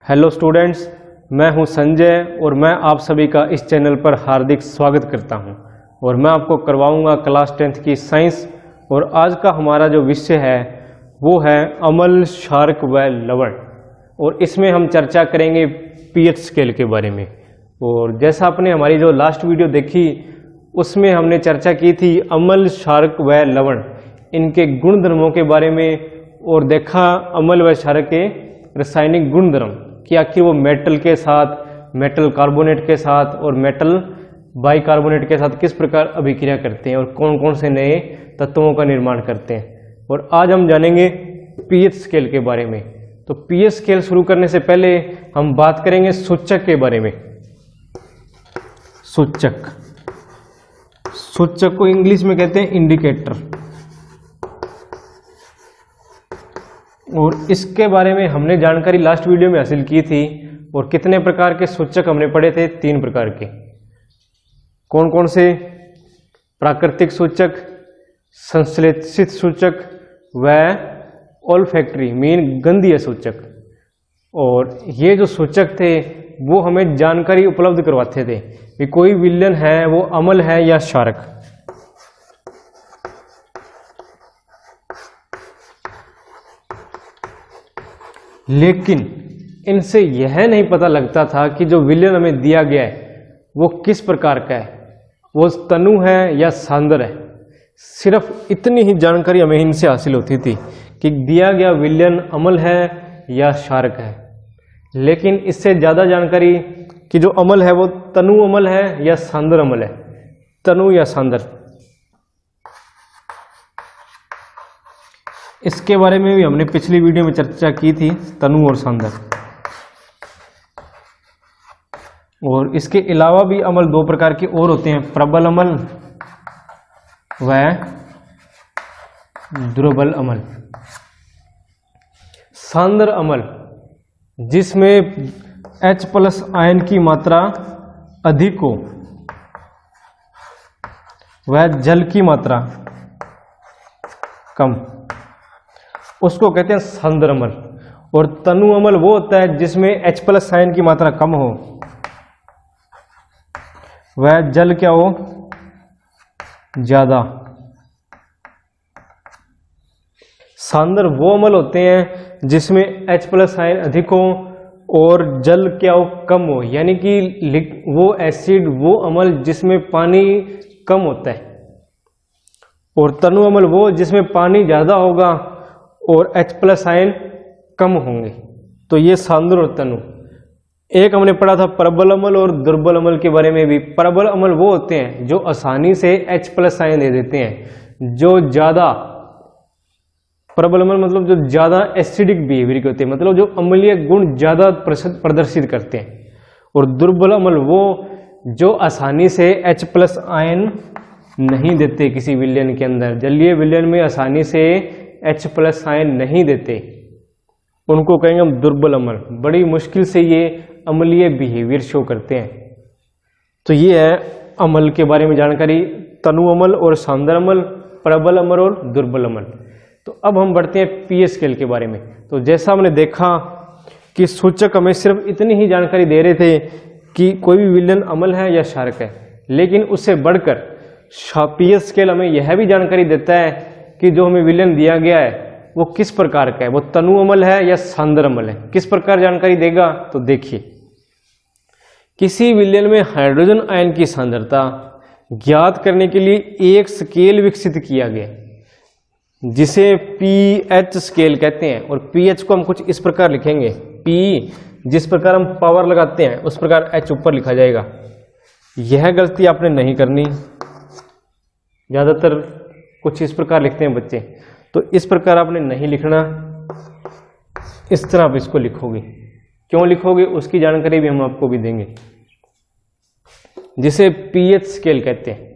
Hello students, मैं हूं संजय और मैं आप सभी का इस चैनल पर हार्दिक स्वागत करता हूं और मैं आपको करवाऊंगा क्लास 10th की साइंस। और आज का हमारा जो विषय है वो है अम्ल, क्षारक व लवण। और इसमें हम चर्चा करेंगे पीएच स्केल के बारे में। और जैसा आपने हमारी जो लास्ट वीडियो देखी उसमें हमने चर्चा की थी अम्ल, क्षारक व लवण, इनके गुणधर्मों के बारे में, और देखा अम्ल व क्षारक के रासायनिक गुणधर्म कि आखिर वो मेटल के साथ, मेटल कार्बोनेट के साथ और मेटल बाइकार्बोनेट के साथ किस प्रकार अभिक्रिया करते हैं और कौन कौन से नए तत्वों का निर्माण करते हैं। और आज हम जानेंगे पीएच स्केल के बारे में। तो पीएच स्केल शुरू करने से पहले हम बात करेंगे सूचक के बारे में। सूचक, सूचक को इंग्लिश में कहते हैं इंडिकेटर। और इसके बारे में हमने जानकारी लास्ट वीडियो में हासिल की थी। और कितने प्रकार के सूचक हमने पढ़े थे? 3 प्रकार के। कौन कौन से? प्राकृतिक सूचक, संश्लेषित सूचक व ओल्फैक्टरी मीन गंधीय सूचक। और ये जो सूचक थे वो हमें जानकारी उपलब्ध करवाते थे कि कोई विलयन है वो अम्ल है या क्षारक। लेकिन इनसे यह नहीं पता लगता था कि जो विलयन हमें दिया गया है वो किस प्रकार का है, वो तनु है या सांद्र है। सिर्फ इतनी ही जानकारी हमें इनसे हासिल होती थी कि दिया गया विलयन अम्ल है या क्षारक है। लेकिन इससे ज़्यादा जानकारी कि जो अम्ल है वो तनु अम्ल है या सांद्र अम्ल है, तनु या सांद्र, इसके बारे में भी हमने पिछली वीडियो में चर्चा की थी, तनु और सांद्र। और इसके अलावा भी अम्ल 2 प्रकार के और होते हैं, प्रबल अम्ल व दुर्बल अम्ल। सांद्र अम्ल जिसमें H+ आयन की मात्रा अधिक हो वह जल की मात्रा कम, उसको कहते हैं सांद्र अम्ल। और तनु अम्ल वो होता है जिसमें H+ आयन की मात्रा कम हो, वह जल क्या हो? ज्यादा। सांद्र वो अम्ल होते हैं जिसमें H+ आयन अधिक हो और जल क्या हो? कम हो। यानी कि वो एसिड, वो अम्ल जिसमें पानी कम होता है। और तनु अम्ल वो जिसमें पानी ज्यादा होगा और H+ आयन कम होंगे। तो ये सांद्र और तनु। एक हमने पढ़ा था प्रबल अम्ल और दुर्बल अम्ल के बारे में भी। प्रबल अम्ल वो होते हैं जो आसानी से H+ आयन दे देते हैं, जो ज्यादा, प्रबल अम्ल मतलब जो ज्यादा एसिडिक बिहेवियर के होते हैं, मतलब जो अम्लीय गुण ज्यादा प्रदर्शित करते हैं। और दुर्बल अम्ल वो जो आसानी से H+ आयन नहीं देते किसी विलयन के अंदर, जलीय विलयन में आसानी से H+ आयन नहीं देते, उनको कहेंगे हम दुर्बल अम्ल। बड़ी मुश्किल से ये अम्लीय बिहेवियर शो करते हैं। तो ये है अम्ल के बारे में जानकारी, तनु अम्ल और सांद्र अम्ल, प्रबल अम्ल और दुर्बल अम्ल। तो अब हम बढ़ते हैं पीएच स्केल के बारे में। तो जैसा हमने देखा कि सूचक हमें सिर्फ इतनी ही जानकारी दे रहे थे कि कोई भी विलयन अम्ल है या क्षारक है, लेकिन उससे बढ़कर पीएच स्केल हमें यह भी जानकारी देता है कि जो हमें विलयन दिया गया है वो किस प्रकार का है, वो तनु अम्ल है या सांद्र अम्ल है। किस प्रकार जानकारी देगा? तो देखिए, किसी विलयन में हाइड्रोजन आयन की सांद्रता ज्ञात करने के लिए एक स्केल विकसित किया गया जिसे पीएच स्केल कहते हैं। और पीएच को हम कुछ इस प्रकार लिखेंगे, पी जिस प्रकार हम पावर लगाते हैं उस प्रकार एच ऊपर लिखा जाएगा। यह गलती आपने नहीं करनी, ज्यादातर कुछ इस प्रकार लिखते हैं बच्चे, तो इस प्रकार आपने नहीं लिखना, इस तरह आप इसको लिखोगे। क्यों लिखोगे उसकी जानकारी भी हम आपको भी देंगे। जिसे पीएच स्केल कहते हैं,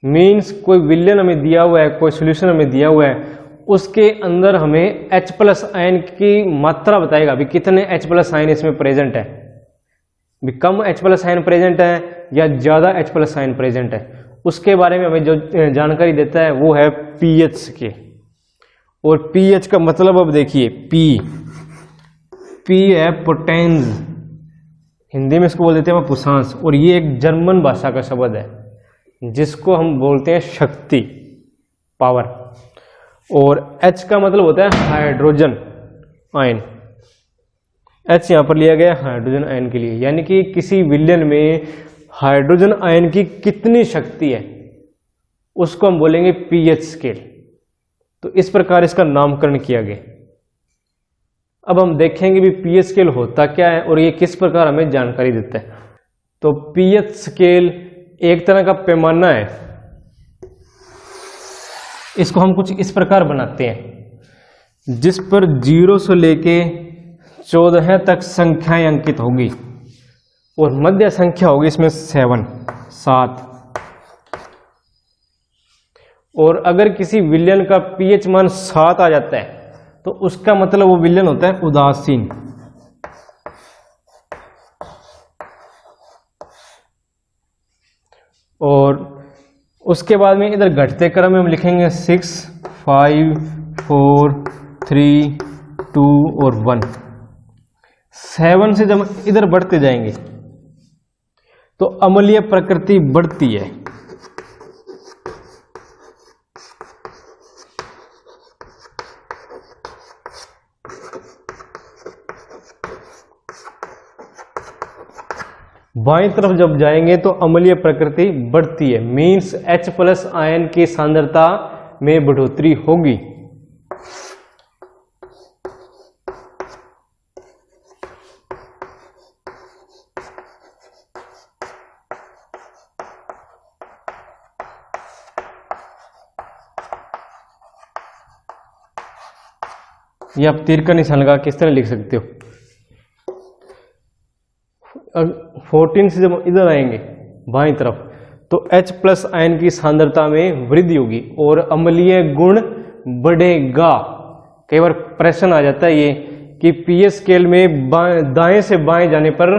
मीन्स कोई विलयन हमें दिया हुआ है, कोई सॉल्यूशन हमें दिया हुआ है, उसके अंदर हमें H+ आयन की मात्रा बताएगा, भी कितने H+ आयन इसमें प्रेजेंट है, भी कम H+ आयन प्रेजेंट है या ज्यादा H+ आयन प्रेजेंट है। उसके बारे में हमें जो जानकारी देता है वो है पीएच स्केल। और पीएच का मतलब अब देखिए, पी है पोटेंस, हिंदी में इसको बोल देते हैं पुशांस, और ये एक जर्मन भाषा का शब्द है जिसको हम बोलते हैं शक्ति, पावर। और H का मतलब होता है हाइड्रोजन आयन, H यहाँ पर लिया गया हाइड्रोजन आयन के लिए, यानी कि किसी विलयन में हाइड्रोजन आयन की कितनी शक्ति है उसको हम बोलेंगे pH स्केल। तो इस प्रकार इसका नामकरण किया गया। अब हम देखेंगे भी pH स्केल होता क्या है और ये किस प्रकार हमें जानकारी देता है। तो pH स्केल एक तरह का पैमाना है, इसको हम कुछ इस प्रकार बनाते हैं जिस पर 0 से लेके 14 तक संख्याएं अंकित होगी और मध्य संख्या होगी इसमें 7। और अगर किसी विलयन का pH मान 7 आ जाता है तो उसका मतलब वो विलयन होता है उदासीन। और उसके बाद में इधर घटते क्रम में हम लिखेंगे 6, 5, 4, 3, 2 और 1। 7 से जब इधर बढ़ते जाएंगे तो अम्लीय प्रकृति बढ़ती है। बाईं तरफ जब जाएंगे तो अम्लीय प्रकृति बढ़ती है, मीन्स H+ आयन की सांद्रता में बढ़ोतरी होगी। ये आप तीर का निशान लगा किस तरह लिख सकते हो। 14 से जब इधर आएंगे बाईं तरफ तो H+ आयन की सांद्रता में वृद्धि होगी और अम्लीय गुण बढ़ेगा। कई बार प्रश्न आ जाता है ये कि pH स्केल में दाएं से बाएं जाने पर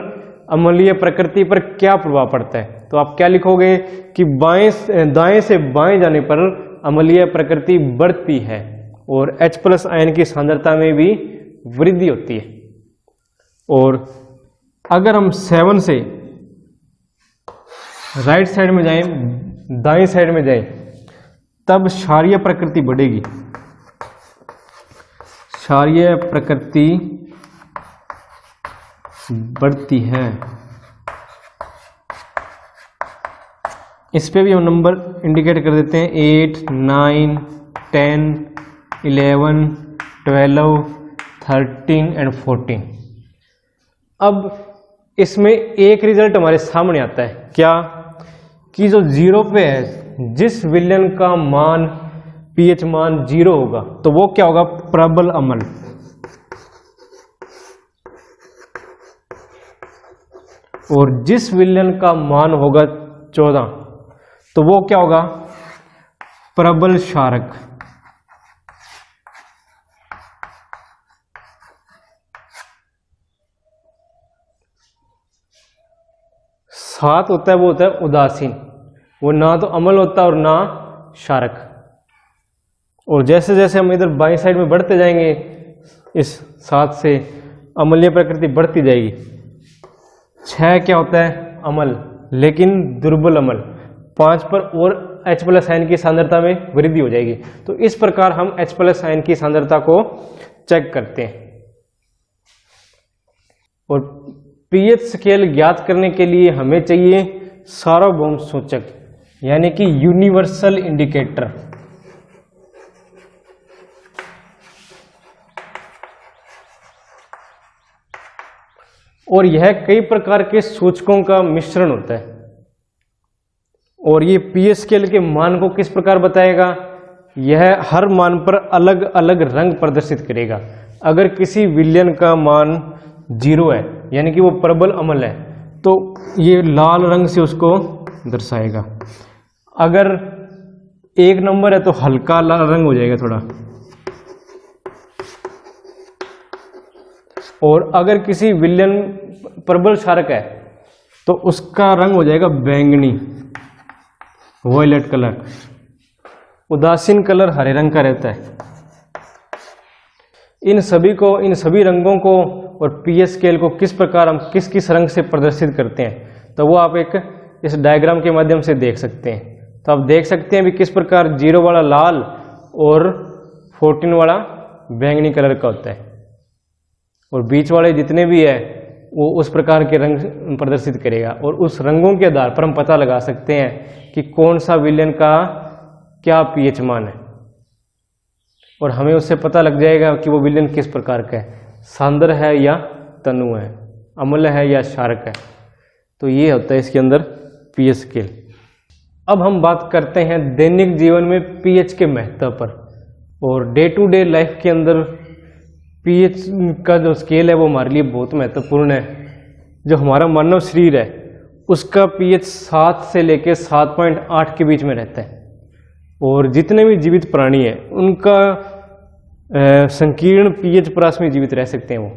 अम्लीय प्रकृति पर क्या प्रभाव पड़ता है। तो आप क्या लिखोगे कि दाएं से बाएं जाने पर अम्लीय प्रकृति बढ़ती है और H+ आयन की सांद्रता में भी वृद्धि होती है। और अगर हम 7 से राइट साइड में जाएं, दाएं साइड में जाएं, तब क्षारीय प्रकृति बढ़ेगी। क्षारीय प्रकृति बढ़ती है। इस पे भी हम नंबर इंडिकेट कर देते हैं 8, 9, 10, 11, 12, 13 एंड 14। अब इसमें एक रिजल्ट हमारे सामने आता है क्या कि जो 0 पे है, जिस विलयन का मान pH मान 0 होगा तो वो क्या होगा, प्रबल अम्ल। और जिस विलयन का मान होगा 14 तो वो क्या होगा, प्रबल क्षारक। सात होता है वो होता है उदासीन, वो ना तो अम्ल होता और ना क्षारक। और जैसे जैसे हम इधर बाईं साइड में बढ़ते जाएंगे इस 7 से अम्लीय प्रकृति बढ़ती जाएगी। 6 क्या होता है, अम्ल, लेकिन दुर्बल अम्ल। 5 पर और H+ आयन की सांद्रता में वृद्धि हो जाएगी। तो इस प्रकार हम H+ आयन की सांद्रता को चेक करते हैं। और pH स्केल ज्ञात करने के लिए हमें चाहिए सार्वभौम सूचक, यानी कि यूनिवर्सल इंडिकेटर। और यह कई प्रकार के सूचकों का मिश्रण होता है। और ये pH स्केल के मान को किस प्रकार बताएगा, यह हर मान पर अलग अलग रंग प्रदर्शित करेगा। अगर किसी विलयन का मान 0 है, यानी कि वो प्रबल अम्ल है, तो ये लाल रंग से उसको दर्शाएगा। अगर 1 नंबर है तो हल्का लाल रंग हो जाएगा थोड़ा। और अगर किसी विलयन प्रबल क्षारक है तो उसका रंग हो जाएगा बैंगनी, वॉयलेट कलर। उदासीन कलर हरे रंग का रहता है। इन सभी रंगों को और पीएच स्केल को किस प्रकार हम किस किस रंग से प्रदर्शित करते हैं, तो वो आप एक इस डायग्राम के माध्यम से देख सकते हैं। तो आप देख सकते हैं भी किस प्रकार 0 वाला लाल और 14 वाला बैंगनी कलर का होता है, और बीच वाले जितने भी है वो उस प्रकार के रंग प्रदर्शित करेगा। और उस रंगों के आधार पर हम पता लगा सकते हैं कि कौन सा विलयन का क्या पीएच मान है, और हमें उससे पता लग जाएगा कि वो विलयन किस प्रकार का है, सांद्र है या तनु है, अम्ल है या क्षारक है। तो ये होता है इसके अंदर पीएच स्केल। अब हम बात करते हैं दैनिक जीवन में पीएच के महत्व पर, और डे टू डे लाइफ के अंदर पीएच का जो स्केल है वो हमारे लिए बहुत महत्वपूर्ण है। जो हमारा मानव शरीर है उसका पीएच 7 से लेकर 7.8 के बीच में रहता है, और जितने भी जीवित प्राणी हैं उनका संकीर्ण पीएच परास में जीवित रह सकते हैं। वो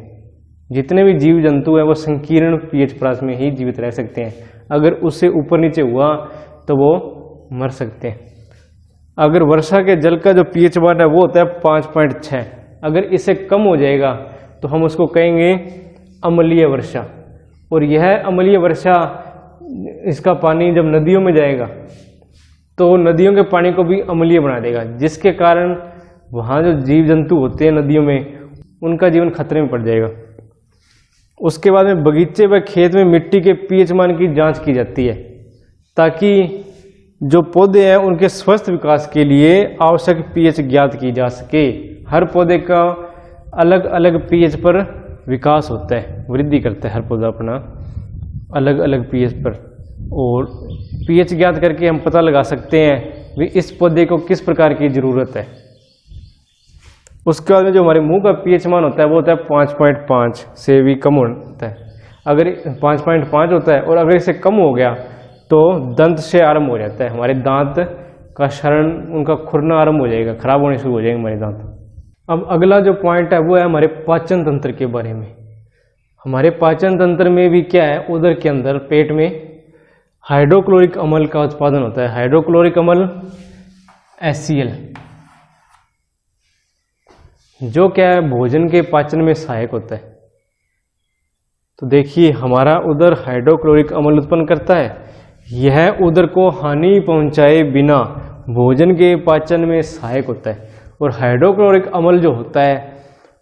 जितने भी जीव जंतु हैं वो संकीर्ण पीएच परास में ही जीवित रह सकते हैं। अगर उससे ऊपर नीचे हुआ तो वो मर सकते हैं। अगर वर्षा के जल का जो पीएच मान है वो होता है 5.6, अगर इससे कम हो जाएगा तो हम उसको कहेंगे अम्लीय वर्षा। और यह अम्लीय वर्षा, इसका पानी जब नदियों में जाएगा तो नदियों के पानी को भी अम्लीय बना देगा, जिसके कारण वहाँ जो जीव जंतु होते हैं नदियों में उनका जीवन खतरे में पड़ जाएगा। उसके बाद में बगीचे व खेत में मिट्टी के पीएच मान की जांच की जाती है, ताकि जो पौधे हैं उनके स्वस्थ विकास के लिए आवश्यक पीएच ज्ञात की जा सके। हर पौधे का अलग अलग पीएच पर विकास होता है, वृद्धि करता है हर पौधा अपना अलग अलग पीएच पर, और पीएच ज्ञात करके हम पता लगा सकते हैं कि इस पौधे को किस प्रकार की ज़रूरत है। उसके बाद में जो हमारे मुंह का पीएच मान होता है वो होता है 5.5 से भी कम होता है। अगर 5.5 होता है और अगर इससे कम हो गया तो दंत से आरंभ हो जाता है, हमारे दांत का क्षरण, उनका खुरना आरंभ हो जाएगा, खराब होने शुरू हो जाएंगे हमारे दांत। अब अगला जो पॉइंट है वो है हमारे पाचन तंत्र के बारे में। हमारे पाचन तंत्र में भी क्या है, उदर के अंदर पेट में हाइड्रोक्लोरिक अम्ल का उत्पादन होता है। हाइड्रोक्लोरिक अम्ल HCl, जो क्या है भोजन के पाचन में सहायक होता है। तो देखिए हमारा उदर हाइड्रोक्लोरिक अम्ल उत्पन्न करता है। यह उदर को हानि पहुंचाए बिना भोजन के पाचन में सहायक होता है। और हाइड्रोक्लोरिक अम्ल जो होता है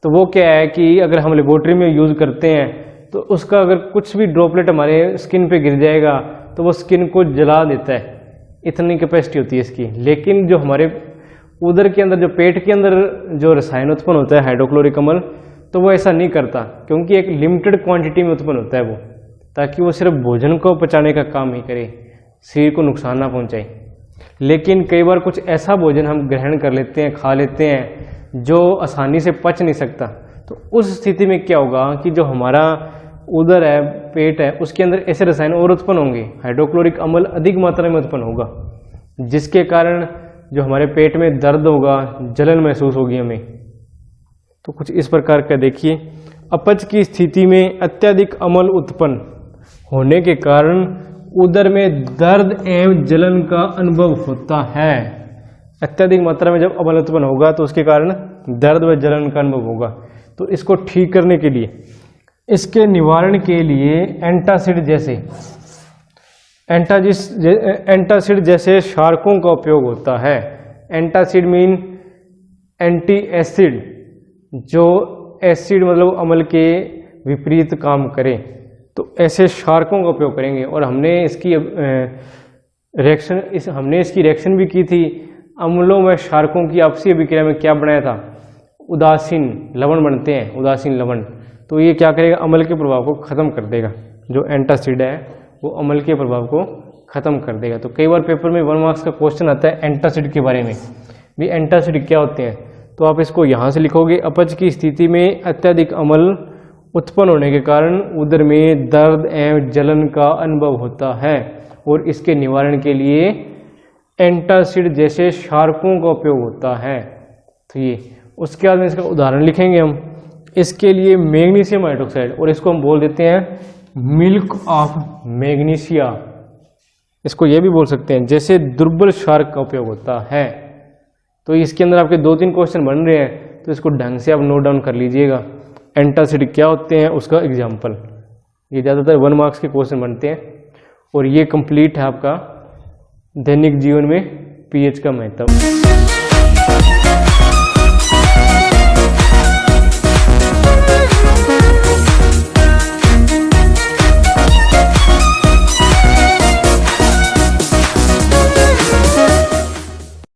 तो वो क्या है कि अगर हम लेबोरेटरी में यूज़ करते हैं तो उसका अगर कुछ भी ड्रॉपलेट हमारे स्किन पे गिर जाएगा तो वो स्किन को जला देता है, इतनी कैपेसिटी होती है इसकी। लेकिन जो हमारे उदर के अंदर, जो पेट के अंदर जो रसायन उत्पन्न होता है हाइड्रोक्लोरिक अम्ल, तो वो ऐसा नहीं करता, क्योंकि एक लिमिटेड क्वांटिटी में उत्पन्न होता है वो, ताकि वो सिर्फ भोजन को पचाने का काम ही करे, शरीर को नुकसान ना पहुंचाए। लेकिन कई बार कुछ ऐसा भोजन हम ग्रहण कर लेते हैं, खा लेते हैं, जो आसानी से पच नहीं सकता। तो उस स्थिति में क्या होगा कि जो हमारा उदर है, पेट है, उसके अंदर ऐसे रसायन और उत्पन्न होंगे, हाइड्रोक्लोरिक अम्ल अधिक मात्रा में उत्पन्न होगा, जिसके कारण जो हमारे पेट में दर्द होगा, जलन महसूस होगी हमें। तो कुछ इस प्रकार का देखिए, अपच की स्थिति में अत्यधिक अम्ल उत्पन्न होने के कारण उदर में दर्द एवं जलन का अनुभव होता है। अत्यधिक मात्रा में जब अम्ल उत्पन्न होगा तो उसके कारण दर्द व जलन का अनुभव होगा। तो इसको ठीक करने के लिए, इसके निवारण के लिए एंटासिड जैसे क्षारकों का उपयोग होता है। एंटासिड मीन एंटी एसिड, जो एसिड मतलब अम्ल के विपरीत काम करें, तो ऐसे क्षारकों का उपयोग करेंगे। और हमने इसकी रिएक्शन भी की थी। अम्लों में क्षारकों की आपसी अभिक्रिया में क्या बनाया था, उदासीन लवण बनते हैं, उदासीन लवण। तो ये क्या करेगा, अम्ल के प्रभाव को खत्म कर देगा। जो एंटासिड है वो अम्ल के प्रभाव को खत्म कर देगा। तो कई बार पेपर में 1 मार्क्स का क्वेश्चन आता है एंटासिड के बारे में, भी एंटासिड क्या होते हैं। तो आप इसको यहाँ से लिखोगे, अपच की स्थिति में अत्यधिक अम्ल उत्पन्न होने के कारण उदर में दर्द एवं जलन का अनुभव होता है, और इसके निवारण के लिए एंटासिड जैसे क्षारकों का उपयोग होता है। तो ये उसके बाद में इसका उदाहरण लिखेंगे हम। इसके लिए मैग्नीशियम हाइड्रोक्साइड, और इसको हम बोल देते हैं मिल्क ऑफ मैग्नीशिया, इसको ये भी बोल सकते हैं, जैसे दुर्बल क्षारक का उपयोग होता है। तो इसके अंदर आपके 2-3 क्वेश्चन बन रहे हैं, तो इसको ढंग से आप नोट डाउन कर लीजिएगा। एंटासिड क्या होते हैं उसका एग्जाम्पल। ये ज़्यादातर 1 मार्क्स के क्वेश्चन बनते हैं। और ये कंप्लीट है आपका दैनिक जीवन में पीएच का महत्व।